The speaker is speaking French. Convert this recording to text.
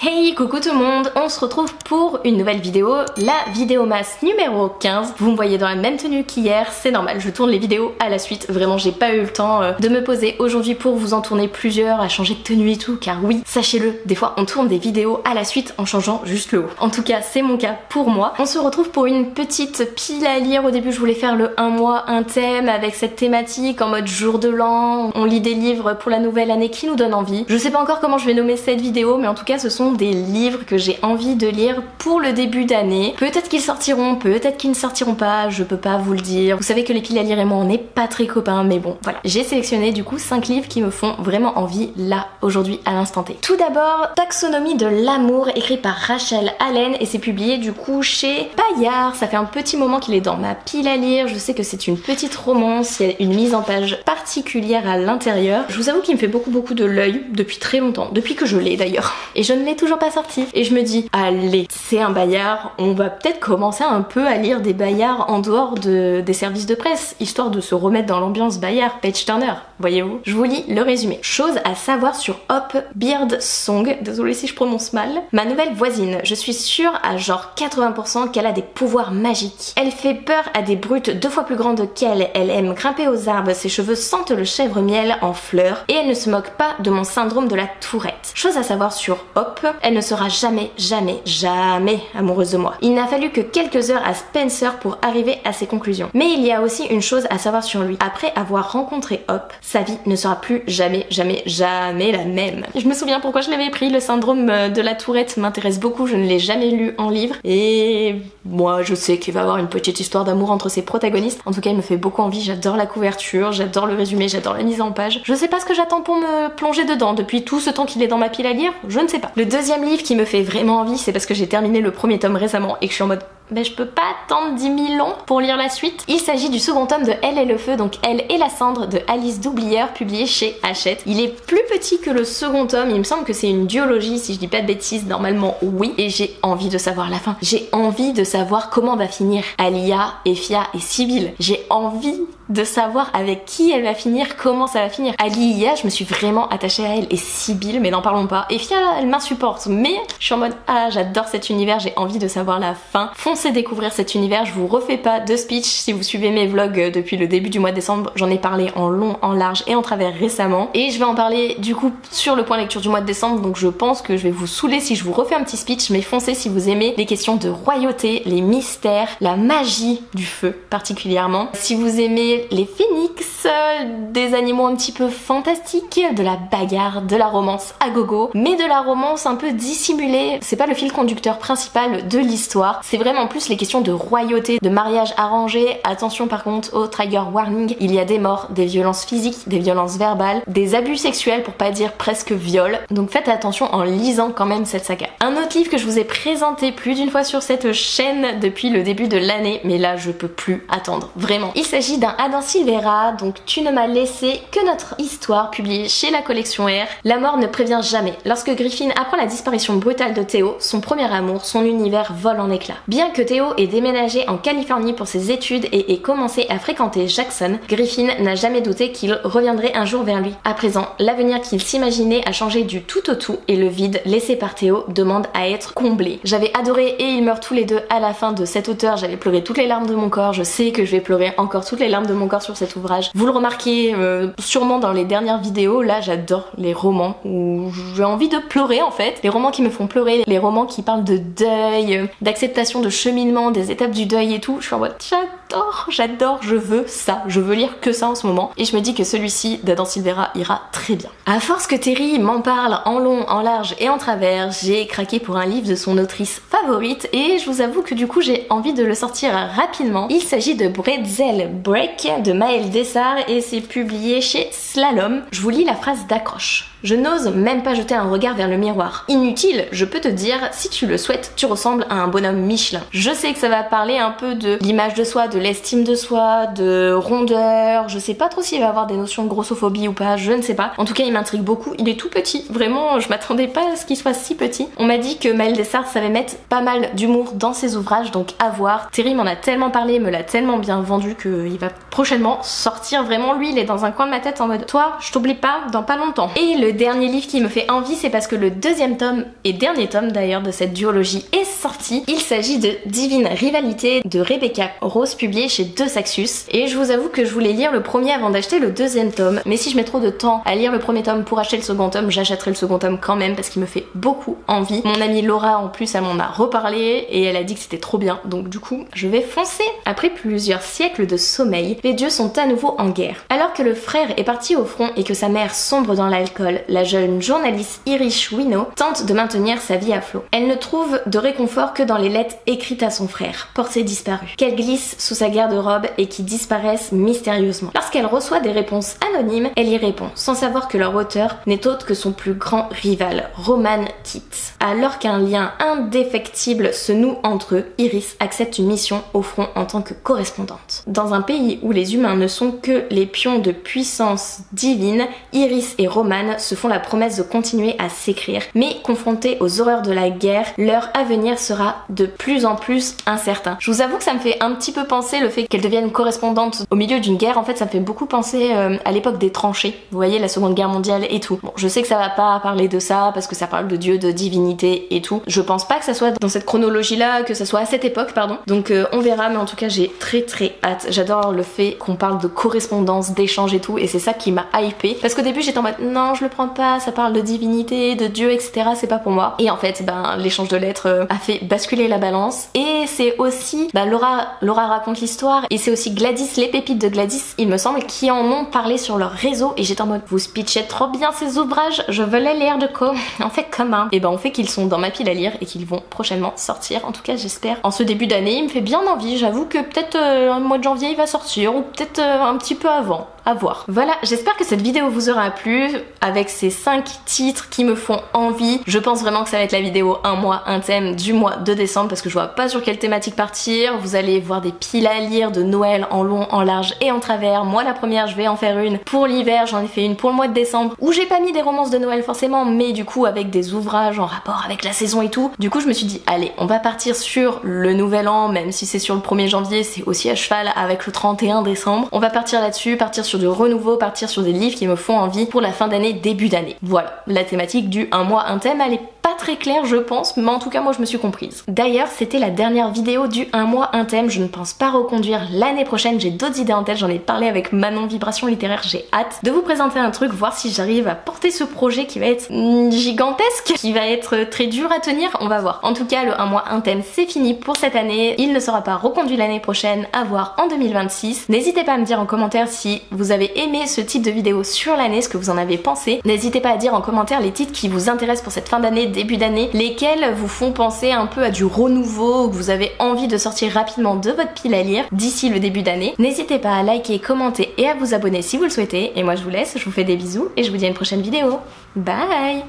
Hey, coucou tout le monde, on se retrouve pour une nouvelle vidéo, la vidéo masse numéro 15. Vous me voyez dans la même tenue qu'hier, c'est normal, je tourne les vidéos à la suite. Vraiment, j'ai pas eu le temps de me poser aujourd'hui pour vous en tourner plusieurs, à changer de tenue et tout, car oui, sachez-le, des fois on tourne des vidéos à la suite en changeant juste le haut. En tout cas, c'est mon cas pour moi. On se retrouve pour une petite pile à lire. Au début, je voulais faire le 1 mois, un thème avec cette thématique en mode jour de l'an. On lit des livres pour la nouvelle année qui nous donnent envie. Je sais pas encore comment je vais nommer cette vidéo, mais en tout cas, ce sont des livres que j'ai envie de lire pour le début d'année. Peut-être qu'ils sortiront, peut-être qu'ils ne sortiront pas, je peux pas vous le dire. Vous savez que les piles à lire et moi on n'est pas très copains, mais bon, voilà. J'ai sélectionné du coup 5 livres qui me font vraiment envie là, aujourd'hui, à l'instant T. Tout d'abord, Taxonomie de l'amour, écrit par Rachel Allen, et c'est publié du coup chez Bayard. Ça fait un petit moment qu'il est dans ma pile à lire. Je sais que c'est une petite romance, il y a une mise en page particulière à l'intérieur. Je vous avoue qu'il me fait beaucoup de l'œil depuis très longtemps, depuis que je l'ai d'ailleurs. Et je ne l'ai toujours pas sorti. Et je me dis, allez, c'est un Bayard, on va peut-être commencer un peu à lire des Bayard en dehors des services de presse, histoire de se remettre dans l'ambiance Bayard, Page Turner, voyez-vous. Je vous lis le résumé. Chose à savoir sur Hop Birdsong, désolée si je prononce mal. Ma nouvelle voisine, je suis sûre à genre 80% qu'elle a des pouvoirs magiques. Elle fait peur à des brutes 2 fois plus grandes qu'elle, elle aime grimper aux arbres, ses cheveux sentent le chèvre-miel en fleurs, et elle ne se moque pas de mon syndrome de la tourette. Chose à savoir sur Hop, elle ne sera jamais amoureuse de moi. Il n'a fallu que quelques heures à Spencer pour arriver à ses conclusions. Mais il y a aussi une chose à savoir sur lui. Après avoir rencontré Hop, sa vie ne sera plus jamais la même. Je me souviens pourquoi je l'avais pris, le syndrome de la tourette m'intéresse beaucoup, je ne l'ai jamais lu en livre, et moi je sais qu'il va y avoir une petite histoire d'amour entre ses protagonistes. En tout cas, il me fait beaucoup envie, j'adore la couverture, j'adore le résumé, j'adore la mise en page. Je sais pas ce que j'attends pour me plonger dedans depuis tout ce temps qu'il est dans ma pile à lire, je ne sais pas. Le deuxième livre qui me fait vraiment envie, c'est parce que j'ai terminé le premier tome récemment et que je suis en mode je peux pas attendre 10 000 ans pour lire la suite. Il s'agit du second tome de Elle et le feu, donc Elle et la cendre de Alice Doublière, publié chez Hachette. Il est plus petit que le second tome, il me semble que c'est une duologie si je dis pas de bêtises, normalement oui, et j'ai envie de savoir la fin. J'ai envie de savoir comment va finir Alia, Effia et Sibylle. J'ai envie de savoir avec qui elle va finir, comment ça va finir. Alia, je me suis vraiment attachée à elle, et Sibylle, mais n'en parlons pas. Effia, elle m'insupporte, mais je suis en mode j'adore cet univers, j'ai envie de savoir la fin. Foncez découvrir cet univers, je vous refais pas de speech si vous suivez mes vlogs depuis le début du mois de décembre, j'en ai parlé en long, en large et en travers récemment, et je vais en parler du coup sur le point lecture du mois de décembre, donc je pense que je vais vous saouler si je vous refais un petit speech, mais foncez si vous aimez les questions de royauté, les mystères, la magie du feu particulièrement, si vous aimez les phénix, des animaux un petit peu fantastiques, de la bagarre, de la romance à gogo, mais de la romance un peu dissimulée. C'est pas le fil conducteur principal de l'histoire, c'est vraiment plus les questions de royauté, de mariage arrangé. Attention par contre au trigger warning, il y a des morts, des violences physiques, des violences verbales, des abus sexuels pour pas dire presque viol, donc faites attention en lisant quand même cette saga. Un autre livre que je vous ai présenté plus d'une fois sur cette chaîne depuis le début de l'année, mais là je peux plus attendre, vraiment. Il s'agit d'un Adam Silvera, donc Tu ne m'as laissé que notre histoire, publié chez la collection R. La mort ne prévient jamais. Lorsque Griffin apprend la disparition brutale de Théo, son premier amour, son univers vole en éclats. Bien que Théo ait déménagé en Californie pour ses études et ait commencé à fréquenter Jackson, Griffin n'a jamais douté qu'il reviendrait un jour vers lui. À présent, l'avenir qu'il s'imaginait a changé du tout au tout, et le vide laissé par Théo demande à être comblé. J'avais adoré Et ils meurent tous les deux à la fin de cet auteur, j'avais pleuré toutes les larmes de mon corps, je sais que je vais pleurer encore toutes les larmes de mon corps sur cet ouvrage. Vous le remarquez sûrement dans les dernières vidéos, là j'adore les romans où j'ai envie de pleurer en fait. Les romans qui me font pleurer, les romans qui parlent de deuil, d'acceptation, de cheminement, des étapes du deuil et tout. Je suis en mode j'adore, je veux ça. Je veux lire que ça en ce moment. Et je me dis que celui-ci d'Adam Silvera ira très bien. À force que Terry m'en parle en long, en large et en travers, j'ai craqué pour un livre de son autrice favorite et je vous avoue que du coup j'ai envie de le sortir rapidement. Il s'agit de Bretzel Break de Maëlle Dessart et c'est publié chez Slalom. Je vous lis la phrase d'accroche. Je n'ose même pas jeter un regard vers le miroir. Inutile, je peux te dire, si tu le souhaites, tu ressembles à un bonhomme Michelin. Je sais que ça va parler un peu de l'image de soi, de l'estime de soi, de rondeur, je sais pas trop s'il va avoir des notions de grossophobie ou pas, je ne sais pas. En tout cas, il m'intrigue beaucoup, il est tout petit, vraiment, je m'attendais pas à ce qu'il soit si petit. On m'a dit que Maëlle Dessart savait mettre pas mal d'humour dans ses ouvrages, donc à voir. Terry m'en a tellement parlé, me l'a tellement bien vendu qu'il va prochainement sortir. Vraiment, lui il est dans un coin de ma tête en mode toi je t'oublie pas dans pas longtemps. Et le dernier livre qui me fait envie, c'est parce que le deuxième tome et dernier tome d'ailleurs de cette duologie est sorti. Il s'agit de Divine Rivalité de Rebecca Rose, publié chez De Saxus. Et je vous avoue que je voulais lire le premier avant d'acheter le deuxième tome, mais si je mets trop de temps à lire le premier tome pour acheter le second tome, j'achèterai le second tome quand même parce qu'il me fait beaucoup envie. Mon amie Laura en plus elle m'en a reparlé et elle a dit que c'était trop bien, donc du coup je vais foncer. Après plusieurs siècles de sommeil, les dieux sont à nouveau en guerre. Alors que le frère est parti au front et que sa mère sombre dans l'alcool, la jeune journaliste Iris Wino tente de maintenir sa vie à flot. Elle ne trouve de réconfort que dans les lettres écrites à son frère, porté disparu, qu'elle glisse sous sa garde-robe et qui disparaissent mystérieusement. Lorsqu'elle reçoit des réponses anonymes, elle y répond, sans savoir que leur auteur n'est autre que son plus grand rival, Roman Keats. Alors qu'un lien indéfectible se noue entre eux, Iris accepte une mission au front en tant que correspondante. Dans un pays où les humains ne sont que les pions de puissance divine, Iris et Roman se font la promesse de continuer à s'écrire, mais confrontés aux horreurs de la guerre, leur avenir sera de plus en plus incertain. Je vous avoue que ça me fait un petit peu penser le fait qu'elle devienne correspondante au milieu d'une guerre. En fait ça me fait beaucoup penser à l'époque des tranchées, vous voyez, la Seconde Guerre mondiale et tout. Bon, je sais que ça va pas parler de ça parce que ça parle de dieu, de divinité et tout. Je pense pas que ça soit dans cette chronologie là, que ça soit à cette époque pardon. Donc on verra, mais en tout cas j'ai très hâte. J'adore le fait qu'on parle de correspondance, d'échange et tout, et c'est ça qui m'a hypée. Parce qu'au début j'étais en mode non je le prends pas, ça parle de divinité, de dieu etc, c'est pas pour moi. Et en fait ben l'échange de lettres a fait basculer la balance. Et c'est aussi Laura raconte l'histoire, et c'est aussi Gladys, les pépites de Gladys il me semble, qui en ont parlé sur leur réseau, et j'étais en mode vous pitchez trop bien ces ouvrages, je veux les lire de quoi. On fait comment? Et ben on fait qu'ils sont dans ma pile à lire et qu'ils vont prochainement sortir, en tout cas j'espère en ce début d'année. Il me fait bien envie, j'avoue que peut-être au mois de janvier il va sortir, ou peut-être un petit peu avant. À voir. Voilà, j'espère que cette vidéo vous aura plu avec ces 5 titres qui me font envie. Je pense vraiment que ça va être la vidéo un mois, un thème du mois de décembre, parce que je vois pas sur quelle thématique partir. Vous allez voir des piles à lire de Noël en long, en large et en travers. Moi la première je vais en faire une pour l'hiver, j'en ai fait une pour le mois de décembre où j'ai pas mis des romances de Noël forcément, mais du coup avec des ouvrages en rapport avec la saison et tout. Du coup je me suis dit allez, on va partir sur le nouvel an, même si c'est sur le 1er janvier, c'est aussi à cheval avec le 31 décembre. On va partir là-dessus, partir sur de renouveau, partir sur des livres qui me font envie pour la fin d'année, début d'année. Voilà, la thématique du un mois, un thème, elle est pas très claire je pense, mais en tout cas moi je me suis comprise. D'ailleurs c'était la dernière vidéo du un mois, un thème, je ne pense pas reconduire l'année prochaine, j'ai d'autres idées en tête, j'en ai parlé avec Manon Vibration Littéraire, j'ai hâte de vous présenter un truc, voir si j'arrive à porter ce projet qui va être gigantesque, qui va être très dur à tenir, on va voir. En tout cas le un mois, un thème c'est fini pour cette année, il ne sera pas reconduit l'année prochaine, à voir en 2026. N'hésitez pas à me dire en commentaire si vous avez aimé ce type de vidéo sur l'année, ce que vous en avez pensé. N'hésitez pas à dire en commentaire les titres qui vous intéressent pour cette fin d'année, début d'année, lesquels vous font penser un peu à du renouveau, ou que vous avez envie de sortir rapidement de votre pile à lire d'ici le début d'année. N'hésitez pas à liker, commenter et à vous abonner si vous le souhaitez. Et moi je vous laisse, je vous fais des bisous et je vous dis à une prochaine vidéo. Bye!